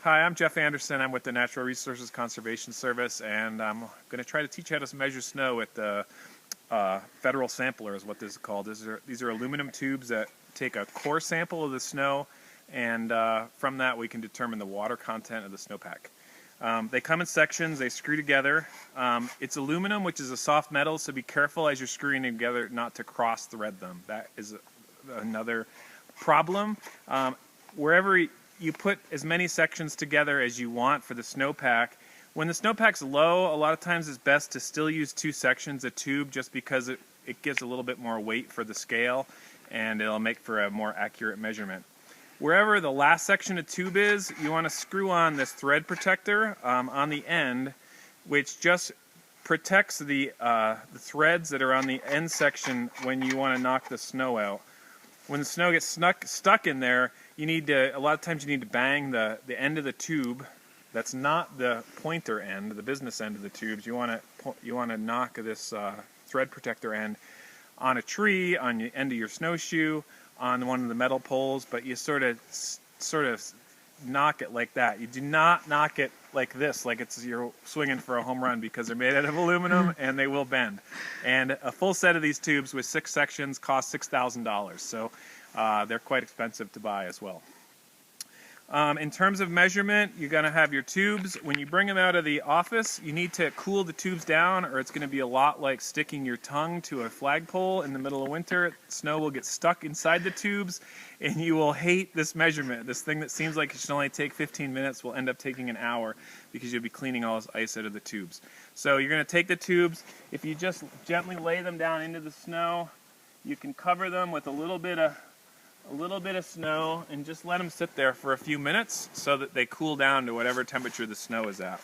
Hi, I'm Jeff Anderson. I'm with the Natural Resources Conservation Service, and I'm going to try to teach you how to measure snow with the federal sampler is what this is called. These are aluminum tubes that take a core sample of the snow, and from that we can determine the water content of the snowpack. They come in sections, they screw together. It's aluminum, which is a soft metal, so be careful as you're screwing them together not to cross thread them. That is another problem. Wherever you put as many sections together as you want for the snowpack. When the snowpack's low, a lot of times it's best to still use two sections of tube just because it gives a little bit more weight for the scale and it'll make for a more accurate measurement. Wherever the last section of tube is, you want to screw on this thread protector on the end, which just protects the threads that are on the end section when you want to knock the snow out. When the snow gets stuck in there, a lot of times you need to bang the end of the tube. That's not the pointer end, the business end of the tubes. You want to knock this thread protector end on a tree, on the end of your snowshoe, on one of the metal poles, but you sort of knock it like that. You do not knock it like this, like you're swinging for a home run, because they're made out of aluminum and they will bend. And a full set of these tubes with 6 sections costs $6,000, so they're quite expensive to buy as well. In terms of measurement, you're going to have your tubes. When you bring them out of the office, you need to cool the tubes down, or it's going to be a lot like sticking your tongue to a flagpole in the middle of winter. Snow will get stuck inside the tubes, and you will hate this measurement. This thing that seems like it should only take 15 minutes will end up taking an hour because you'll be cleaning all this ice out of the tubes. So you're going to take the tubes. If you just gently lay them down into the snow, you can cover them with a little bit of snow and just let them sit there for a few minutes so that they cool down to whatever temperature the snow is at.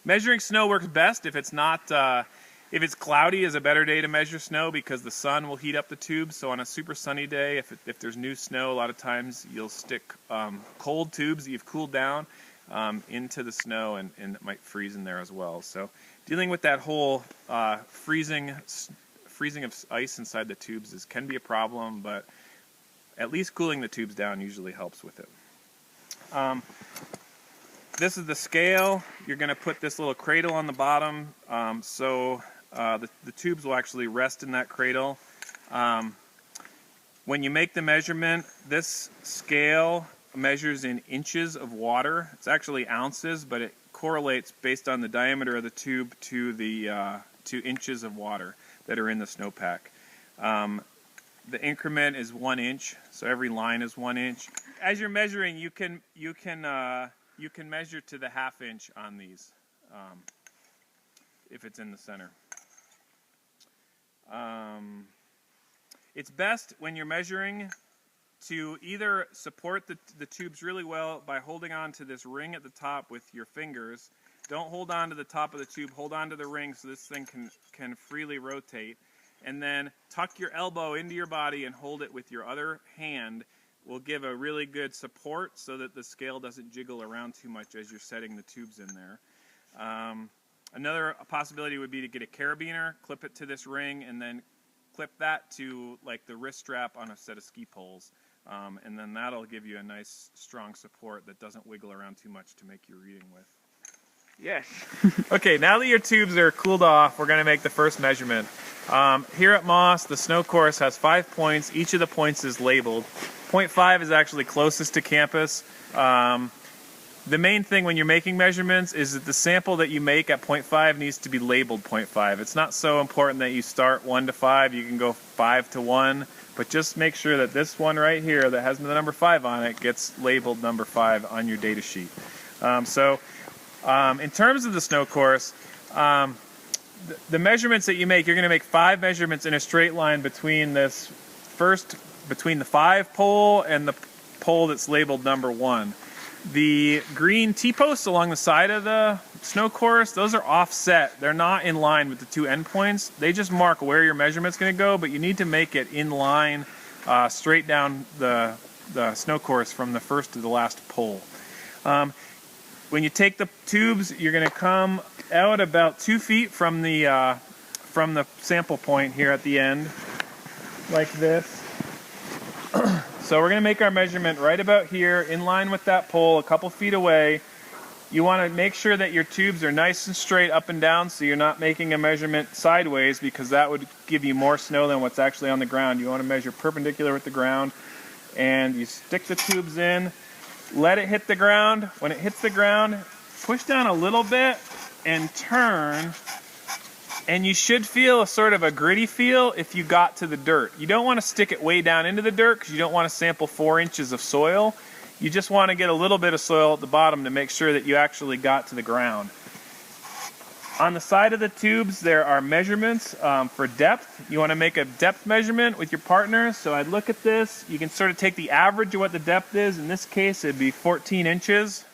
Measuring snow works best if it's cloudy is a better day to measure snow because the sun will heat up the tubes. So on a super sunny day, if there's new snow, a lot of times you'll stick cold tubes that you've cooled down into the snow, and it might freeze in there as well. So dealing with that whole freezing of ice inside the tubes can be a problem, but at least cooling the tubes down usually helps with it. This is the scale. You're going to put this little cradle on the bottom, so the tubes will actually rest in that cradle. When you make the measurement, this scale measures in inches of water. It's actually ounces, but it correlates based on the diameter of the tube to the 2 inches of water that are in the snowpack. The increment is 1 inch, so every line is 1 inch. As you're measuring, you can measure to the 1/2 inch on these, if it's in the center. It's best when you're measuring to either support the tubes really well by holding on to this ring at the top with your fingers. Don't hold on to the top of the tube, hold on to the ring so this thing can freely rotate. And then tuck your elbow into your body and hold it with your other hand. Will give a really good support so that the scale doesn't jiggle around too much as you're setting the tubes in there. Another possibility would be to get a carabiner, clip it to this ring, and then clip that to like the wrist strap on a set of ski poles. And then that'll give you a nice strong support that doesn't wiggle around too much to make your reading with. Yes. Okay, now that your tubes are cooled off, we're going to make the first measurement. Here at Moss, the snow course has 5 points. Each of the points is labeled. Point 5 is actually closest to campus. The main thing when you're making measurements is that the sample that you make at point 5 needs to be labeled point 5. It's not so important that you start 1 to 5. You can go 5 to 1, but just make sure that this one right here that has the number 5 on it gets labeled number 5 on your data sheet. In terms of the snow course, the measurements that you make, you're going to make 5 measurements in a straight line between the 5 pole and the pole that's labeled number 1. The green T-posts along the side of the snow course, those are offset. They're not in line with the 2 endpoints. They just mark where your measurement's going to go, but you need to make it in line straight down the snow course from the first to the last pole. When you take the tubes, you're going to come out about 2 feet from the sample point here at the end, like this. So we're going to make our measurement right about here, in line with that pole, a couple feet away. You want to make sure that your tubes are nice and straight up and down, so you're not making a measurement sideways, because that would give you more snow than what's actually on the ground. You want to measure perpendicular with the ground, and you stick the tubes in, let it hit the ground. When it hits the ground, push down a little bit and turn, and you should feel a sort of a gritty feel if you got to the dirt. You don't want to stick it way down into the dirt because you don't want to sample 4 inches of soil. You just want to get a little bit of soil at the bottom to make sure that you actually got to the ground. On the side of the tubes, there are measurements for depth. You want to make a depth measurement with your partner. So I'd look at this. You can sort of take the average of what the depth is. In this case, it'd be 14 inches.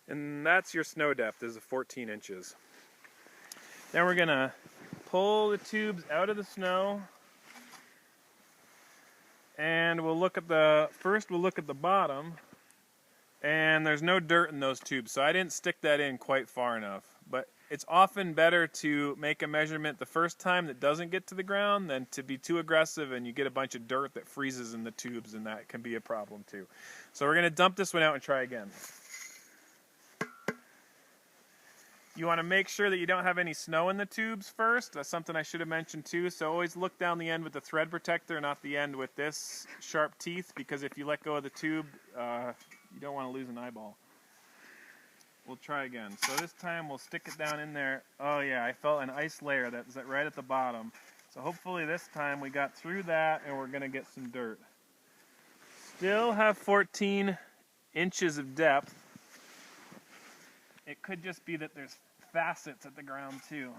And that's your snow depth, is 14 inches. Then we're going to pull the tubes out of the snow. And we'll look at the bottom, and there's no dirt in those tubes, so I didn't stick that in quite far enough. But it's often better to make a measurement the first time that doesn't get to the ground than to be too aggressive and you get a bunch of dirt that freezes in the tubes, and that can be a problem too. So we're going to dump this one out and try again. You want to make sure that you don't have any snow in the tubes first. That's something I should have mentioned too. So always look down the end with the thread protector, not the end with this sharp teeth, because if you let go of the tube, you don't want to lose an eyeball. We'll try again. So this time we'll stick it down in there. Oh yeah, I felt an ice layer that's right at the bottom. So hopefully this time we got through that and we're going to get some dirt. Still have 14 inches of depth. It could just be that there's facets at the ground too.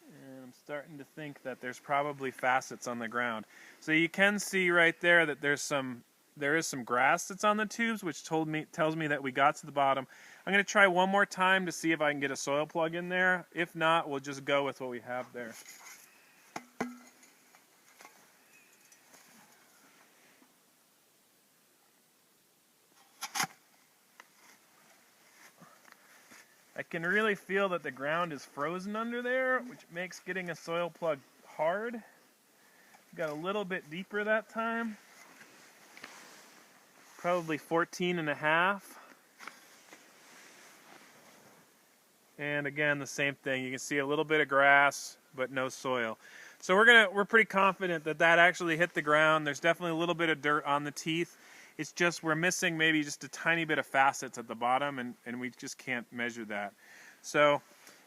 And I'm starting to think that there's probably facets on the ground. So you can see right there that there is some grass that's on the tubes, which tells me that we got to the bottom. I'm going to try one more time to see if I can get a soil plug in there. If not, we'll just go with what we have there. I can really feel that the ground is frozen under there, which makes getting a soil plug hard. Got a little bit deeper that time. Probably 14.5. And again, the same thing. You can see a little bit of grass, but no soil. So we're pretty confident that that actually hit the ground. There's definitely a little bit of dirt on the teeth. It's just we're missing maybe just a tiny bit of facets at the bottom, and we just can't measure that. So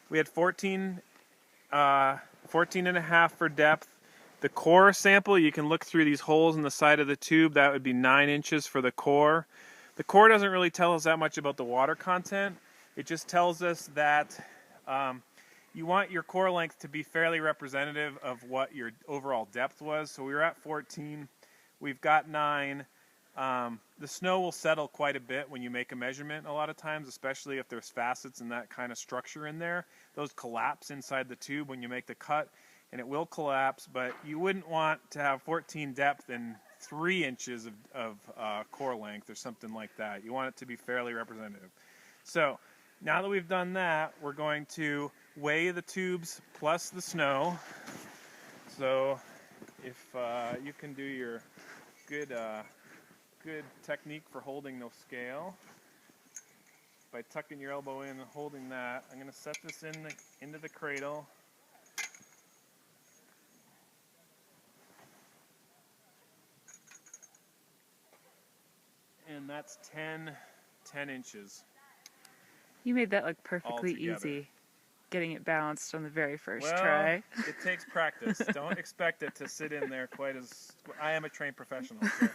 we had 14.5 for depth. The core sample, you can look through these holes in the side of the tube. That would be 9 inches for the core. The core doesn't really tell us that much about the water content. It just tells us that you want your core length to be fairly representative of what your overall depth was. So we were at 14. We've got 9. The snow will settle quite a bit when you make a measurement a lot of times, especially if there's facets and that kind of structure in there. Those collapse inside the tube when you make the cut, and it will collapse, but you wouldn't want to have 14 depth and 3 inches of core length or something like that. You want it to be fairly representative. So now that we've done that, we're going to weigh the tubes plus the snow. So if you can do your good technique for holding the scale by tucking your elbow in and holding that. I'm going to set this into the cradle. And that's 10 inches. You made that look perfectly easy, getting it balanced on the very first well, try. It takes practice. Don't expect it to sit in there quite as... I am a trained professional. So.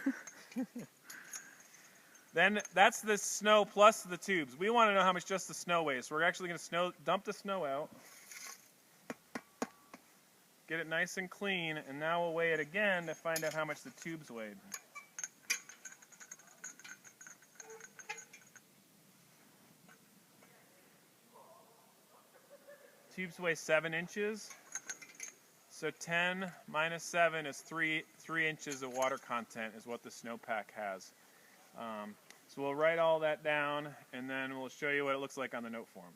Then that's the snow plus the tubes. We want to know how much just the snow weighs. So we're actually going to dump the snow out. Get it nice and clean, and now we'll weigh it again to find out how much the tubes weighed. Tubes weigh 7 inches, so 10 minus 7 is 3 inches of water content is what the snowpack has. So we'll write all that down, and then we'll show you what it looks like on the note form.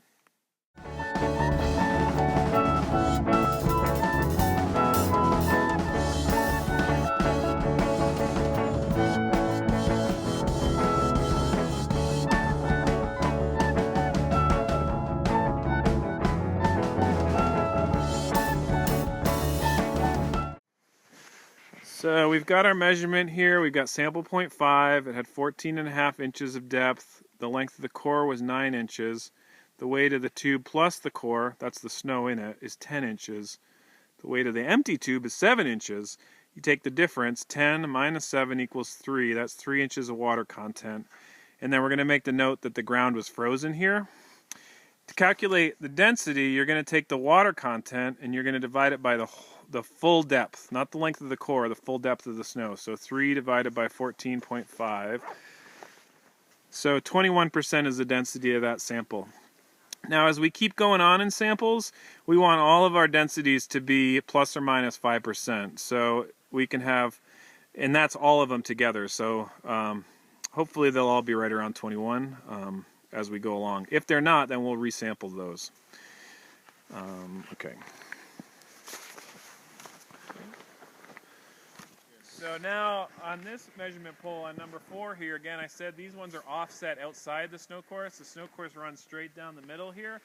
So we've got our measurement here. We've got sample point 5. It had 14.5 inches of depth. The length of the core was 9 inches. The weight of the tube plus the core, that's the snow in it, is 10 inches. The weight of the empty tube is 7 inches. You take the difference, 10 minus 7 equals 3. That's 3 inches of water content. And then we're going to make the note that the ground was frozen here. To calculate the density, you're going to take the water content and you're going to divide it by the full depth, not the length of the core, the full depth of the snow. So 3 divided by 14.5. So 21% is the density of that sample. Now, as we keep going on in samples, we want all of our densities to be plus or minus 5%. So we can have, and that's all of them together. So hopefully they'll all be right around 21 as we go along. If they're not, then we'll resample those. Okay. So now on this measurement pole on number 4 here, again I said these ones are offset outside the snow course. The snow course runs straight down the middle here.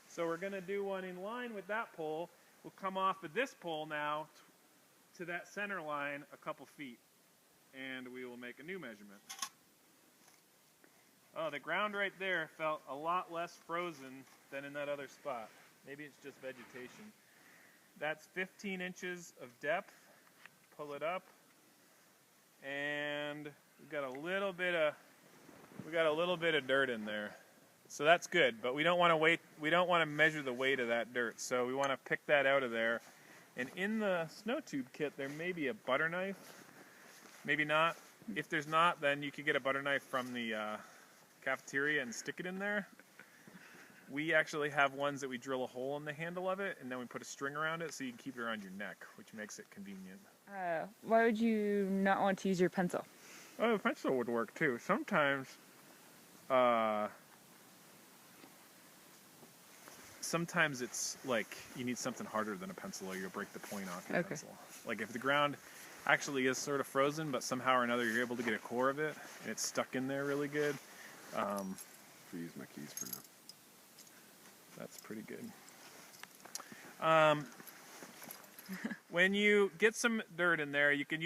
So we're going to do one in line with that pole. We'll come off of this pole now to that center line a couple feet, and we will make a new measurement. Oh, the ground right there felt a lot less frozen than in that other spot. Maybe it's just vegetation. That's 15 inches of depth. Pull it up. And we got a little bit of dirt in there, so that's good. But we don't want to measure the weight of that dirt, so we want to pick that out of there. And in the snow tube kit, there may be a butter knife, maybe not. If there's not, then you could get a butter knife from the cafeteria and stick it in there. We actually have ones that we drill a hole in the handle of it, and then we put a string around it so you can keep it around your neck, which makes it convenient. Why would you not want to use your pencil? Oh, a pencil would work too. Sometimes it's like you need something harder than a pencil or you'll break the point off your pencil. Like if the ground actually is sort of frozen, but somehow or another you're able to get a core of it, and it's stuck in there really good. Use my keys for now. That's pretty good. When you get some dirt in there, you can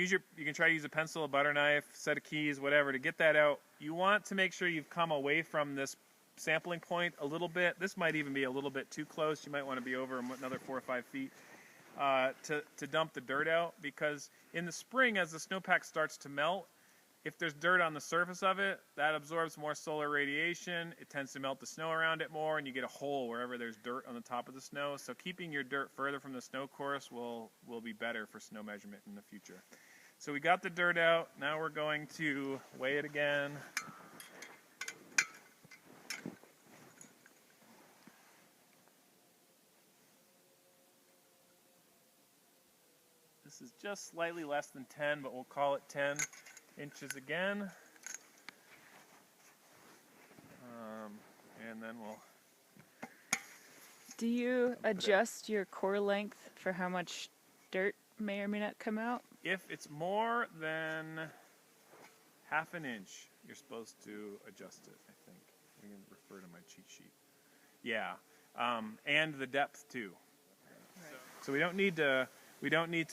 try to use a pencil, a butter knife, set of keys, whatever to get that out. You want to make sure you've come away from this sampling point a little bit. This might even be a little bit too close. You might want to be over another 4 or 5 feet to dump the dirt out, because in the spring as the snowpack starts to melt, if there's dirt on the surface of it, that absorbs more solar radiation. It tends to melt the snow around it more, and you get a hole wherever there's dirt on the top of the snow. So keeping your dirt further from the snow course will be better for snow measurement in the future. So we got the dirt out. Now we're going to weigh it again. This is just slightly less than 10, but we'll call it 10 inches again. And then we'll... Do you adjust your core length for how much dirt may or may not come out? If it's more than half an inch, you're supposed to adjust it, I think. I'm going to refer to my cheat sheet. Yeah, and the depth too. Right. So we don't need to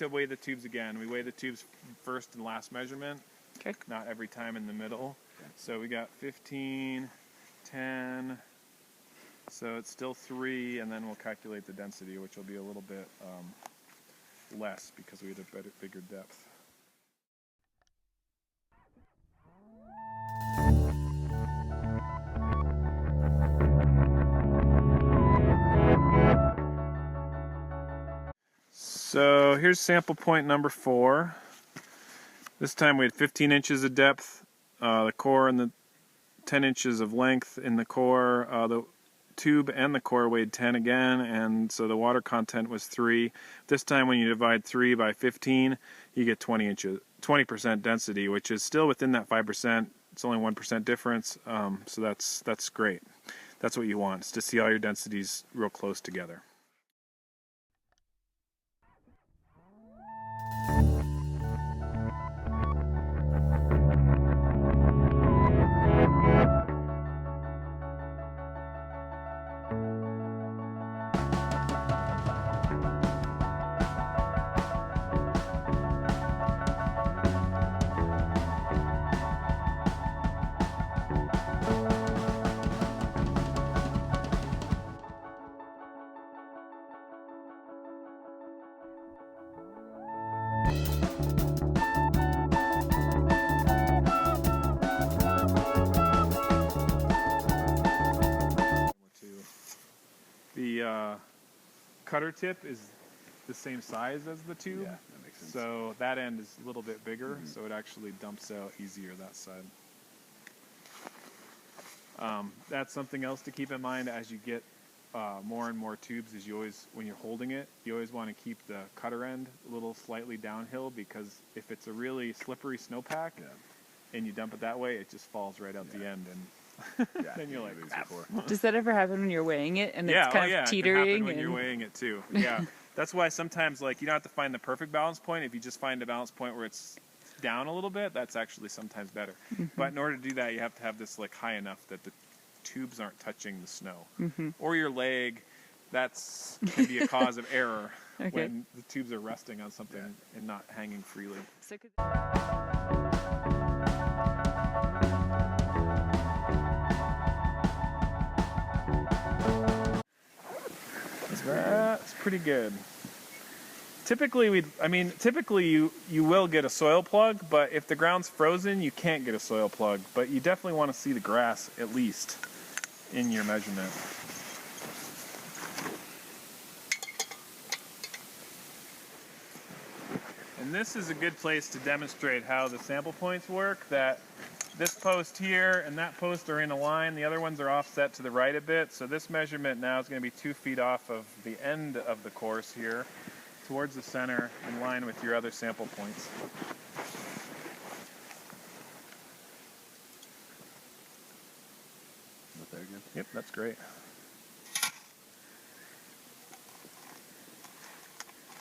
weigh the tubes again. We weigh the tubes first and last measurement. Okay. Not every time in the middle. So we got 15, 10, so it's still 3, and then we'll calculate the density, which will be a little bit less because we had a bigger depth. So here's sample point number 4. This time we had 15 inches of depth, the core, and the 10 inches of length in the core. The tube and the core weighed 10 again, and so the water content was 3. This time when you divide 3 by 15, you get 20% density, which is still within that 5%. It's only 1% difference, so that's great. That's what you want, is to see all your densities real close together. The cutter tip is the same size as the tube, Yeah, that makes sense. so that end is a little bit bigger, so it actually dumps out easier that side. That's something else to keep in mind as you get more and more tubes. Is you always, when you're holding it, you always want to keep the cutter end a little slightly downhill, because if it's a really slippery snowpack and you dump it that way, it just falls right out the end, and then you're like, crap. Does that ever happen when you're weighing it and Yeah, it's kind of it can teetering? happen when you're weighing it too. Yeah, that's why sometimes, like, you don't have to find the perfect balance point. If you just find a balance point where it's down a little bit, that's actually sometimes better. But in order to do that, you have to have this like high enough that the tubes aren't touching the snow, or your leg. That's can be a cause of error when the tubes are resting on something and not hanging freely. So That's pretty good. Typically, you will get a soil plug, but if the ground's frozen, you can't get a soil plug. But you definitely want to see the grass at least in your measurement. And this is a good place to demonstrate how the sample points work. That this post here and that post are in a line. The other ones are offset to the right a bit. So this measurement now is going to be 2 feet off of the end of the course here, towards the center, in line with your other sample points. Not there again? Yep, that's great.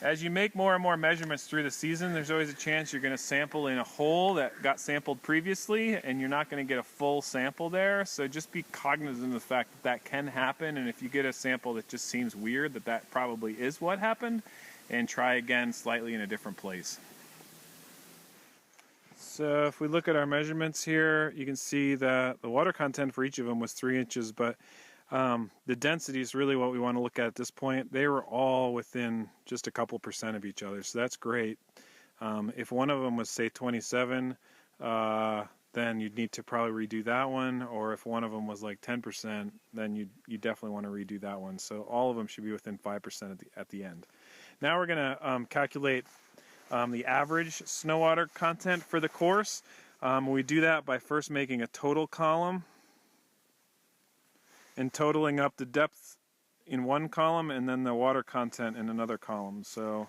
As you make more and more measurements through the season, there's always a chance you're going to sample in a hole that got sampled previously, and you're not going to get a full sample there. So just be cognizant of the fact that that can happen, and if you get a sample that just seems weird, that probably is what happened, and try again slightly in a different place. So if we look at our measurements here, you can see that the water content for each of them was 3 inches, but the density is really what we want to look at this point. They were all within just a couple percent of each other, so that's great. If one of them was, say, 27, then you'd need to probably redo that one, or if one of them was like 10%, then you definitely want to redo that one. So all of them should be within 5% at the end. Now we're going to calculate the average snow water content for the course. We do that by first making a total column and totaling up the depth in one column and then the water content in another column. So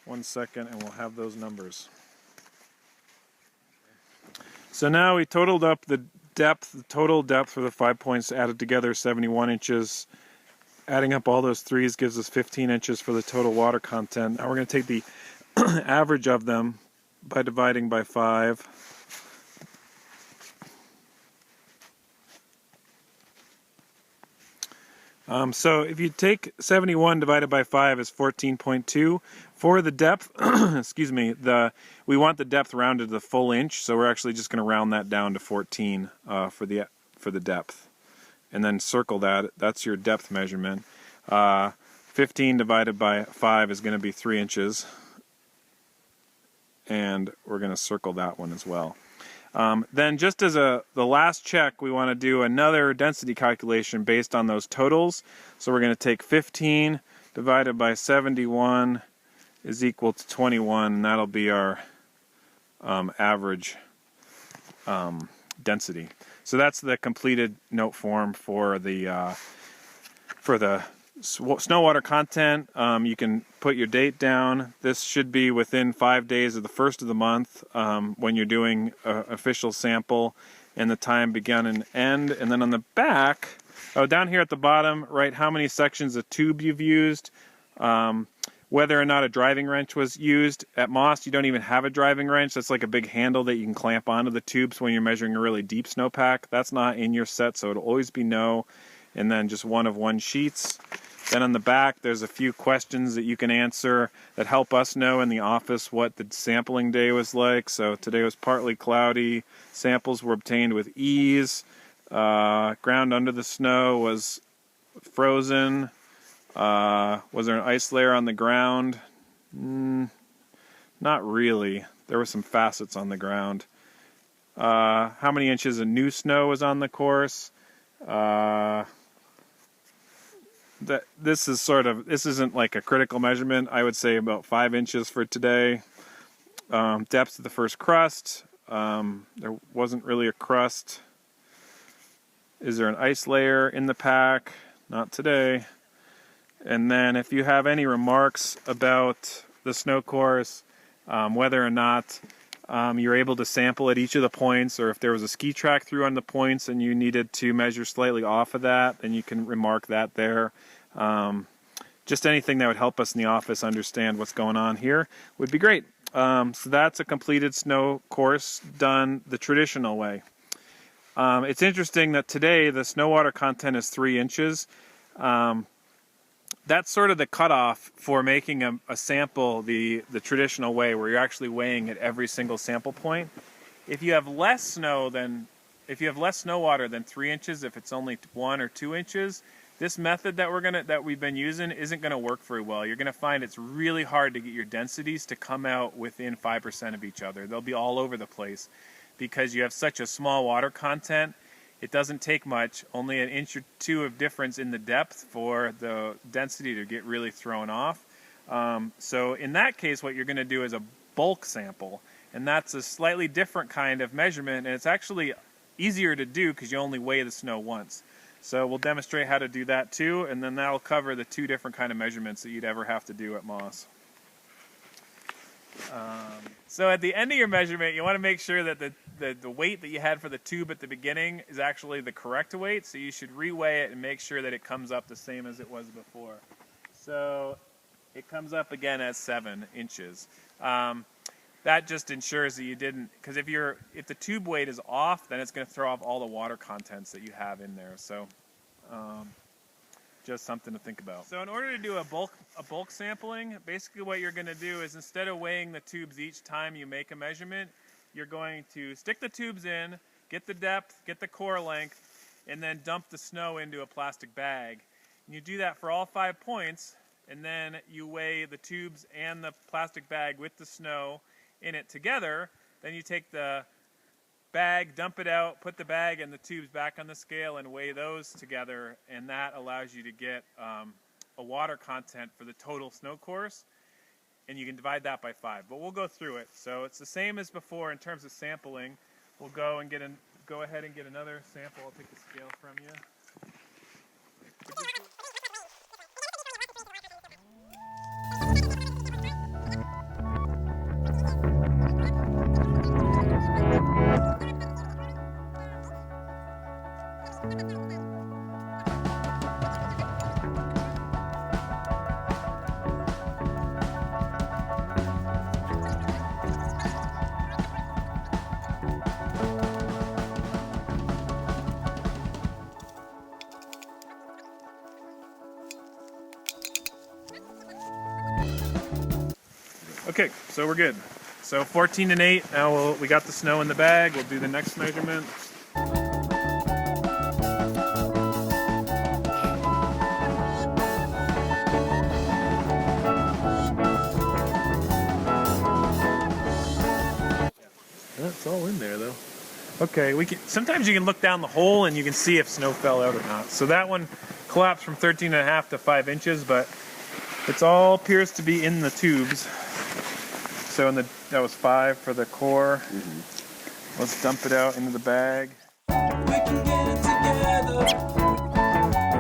1 second and we'll have those numbers. So now we totaled up the total depth for the 5 points added together, 71 inches. Adding up all those threes gives us 15 inches for the total water content. Now we're going to take the average of them by dividing by 5. So if you take 71 divided by 5 is 14.2. For the depth, excuse me, we want the depth rounded to the full inch, so we're actually just going to round that down to 14 for the depth. And then circle that. That's your depth measurement. 15 divided by 5 is going to be 3 inches. And we're going to circle that one as well. Then just as the last check, we want to do another density calculation based on those totals. So we're going to take 15 divided by 71 is equal to 21, and that'll be our average density. So that's the completed note form for the snow water content. You can put your date down. This should be within 5 days of the first of the month when you're doing an official sample, and the time begun and end. And then on the back, down here at the bottom, write how many sections of tube you've used, whether or not a driving wrench was used. At Moss, you don't even have a driving wrench. That's like a big handle that you can clamp onto the tubes when you're measuring a really deep snowpack. That's not in your set, so it'll always be no. And then just 1 of 1 sheets. Then on the back, there's a few questions that you can answer that help us know in the office what the sampling day was like. So today was partly cloudy. Samples were obtained with ease. Ground under the snow was frozen. Was there an ice layer on the ground? Not Not really. There were some facets on the ground. How many inches of new snow was on the course? This isn't like a critical measurement. I would say about 5 inches for today. Depth of the first crust. There wasn't really a crust. Is there an ice layer in the pack? Not today. And then if you have any remarks about the snow course, whether or not you're able to sample at each of the points, or if there was a ski track through on the points and you needed to measure slightly off of that, then you can remark that there. Just anything that would help us in the office understand what's going on here would be great. So that's a completed snow course done the traditional way. It's interesting that today the snow water content is 3 inches. That's sort of the cutoff for making a sample the traditional way, where you're actually weighing at every single sample point. If you have less snow water than 3 inches, if it's only 1 or 2 inches, this method that we've been using isn't gonna work very well. You're gonna find it's really hard to get your densities to come out within 5% of each other. They'll be all over the place because you have such a small water content. It doesn't take much, only 1 inch or 2 of difference in the depth for the density to get really thrown off. So in that case, what you're going to do is a bulk sample, and that's a slightly different kind of measurement, and it's actually easier to do because you only weigh the snow once. So we'll demonstrate how to do that too, and then that'll cover the 2 different kind of measurements that you'd ever have to do at Moss. So at the end of your measurement, you want to make sure that the weight that you had for the tube at the beginning is actually the correct weight, so you should reweigh it and make sure that it comes up the same as it was before. So it comes up again as 7 inches. That just ensures that you didn't, because if the tube weight is off, then it's going to throw off all the water contents that you have in there. So just something to think about. So in order to do a bulk sampling, basically what you're going to do is, instead of weighing the tubes each time you make a measurement, you're going to stick the tubes in, get the depth, get the core length, and then dump the snow into a plastic bag. And you do that for all 5 points, and then you weigh the tubes and the plastic bag with the snow in it together. Then you take the bag, dump it out, put the bag and the tubes back on the scale and weigh those together, and that allows you to get a water content for the total snow course, and you can divide that by 5. But we'll go through it. So it's the same as before in terms of sampling. We'll go ahead and get another sample. I'll take the scale from you. Okay, so we're good. So 14 and 8. Now we got the snow in the bag. We'll do the next measurement. That's all in there, though. Okay, sometimes you can look down the hole and you can see if snow fell out or not. So that one collapsed from 13.5 to 5 inches, but it all appears to be in the tubes. So that was 5 for the core. Mm-hmm. Let's dump it out into the bag. We can get it together.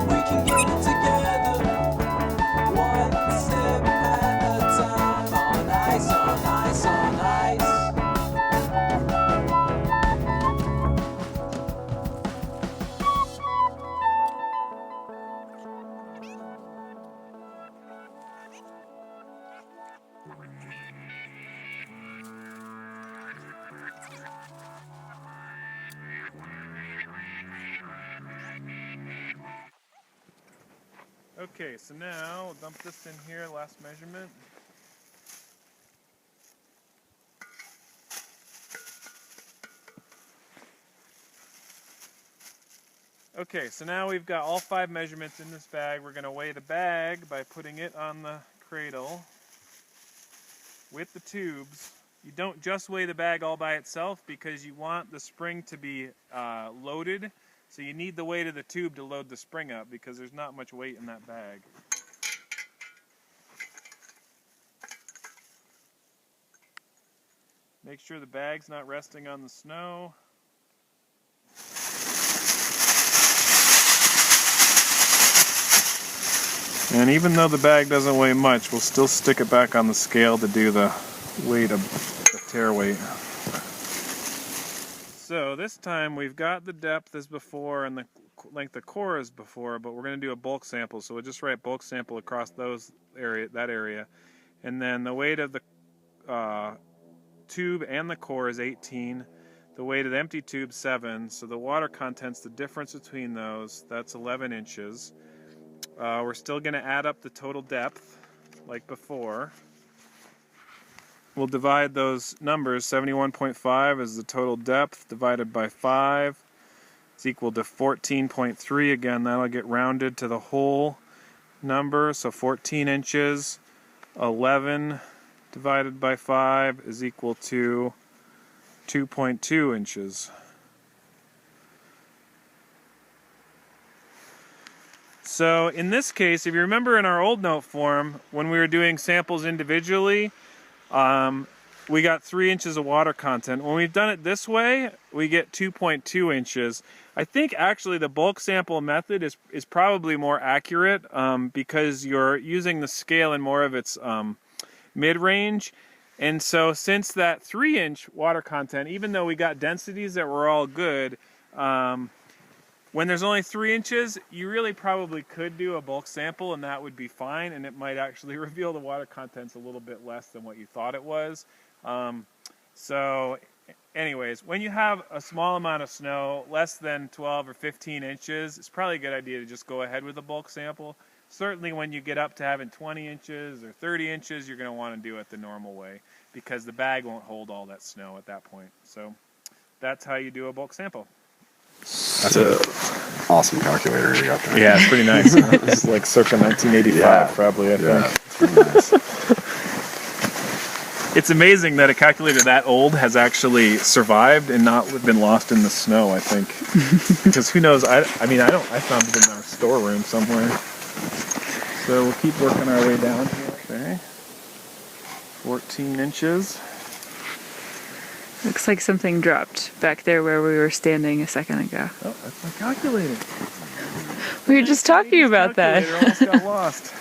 We can get it together. One step at a time. On ice, on ice, on ice. Okay, so now we'll dump this in here, last measurement. Okay, so now we've got all 5 measurements in this bag. We're going to weigh the bag by putting it on the cradle. with the tubes, you don't just weigh the bag all by itself because you want the spring to be loaded. So you need the weight of the tube to load the spring up because there's not much weight in that bag. Make sure the bag's not resting on the snow. And even though the bag doesn't weigh much, we'll still stick it back on the scale to do the weight of the tear weight. So this time we've got the depth as before and the length of core as before, but we're going to do a bulk sample. So we'll just write bulk sample across that area. And then the weight of the tube and the core is 18. The weight of the empty tube 7. So the water content's the difference between those. That's 11 inches. We're still going to add up the total depth like before. We'll divide those numbers. 71.5 is the total depth divided by 5. It's equal to 14.3. Again, that'll get rounded to the whole number. So 14 inches. 11 divided by 5 is equal to 2.2 inches. So in this case, if you remember in our old note form, when we were doing samples individually, we got 3 inches of water content. When we've done it this way, we get 2.2 inches. I think actually the bulk sample method is probably more accurate because you're using the scale in more of its mid-range. And so since that 3-inch water content, even though we got densities that were all good, when there's only 3 inches, you really probably could do a bulk sample and that would be fine, and it might actually reveal the water content's a little bit less than what you thought it was. So anyways, when you have a small amount of snow, less than 12 or 15 inches, it's probably a good idea to just go ahead with a bulk sample. Certainly when you get up to having 20 inches or 30 inches, you're going to want to do it the normal way because the bag won't hold all that snow at that point. So that's how you do a bulk sample. That's an awesome calculator you got there. Yeah, it's pretty nice. It's like circa 1985 probably, I think. It's pretty nice. It's amazing that a calculator that old has actually survived and not been lost in the snow, I think. Because who knows, I found it in our storeroom somewhere. So we'll keep working our way down here. Okay. 14 inches. Looks like something dropped back there where we were standing a second ago. Oh, that's my calculator. We were just talking about that. Calculator almost got lost.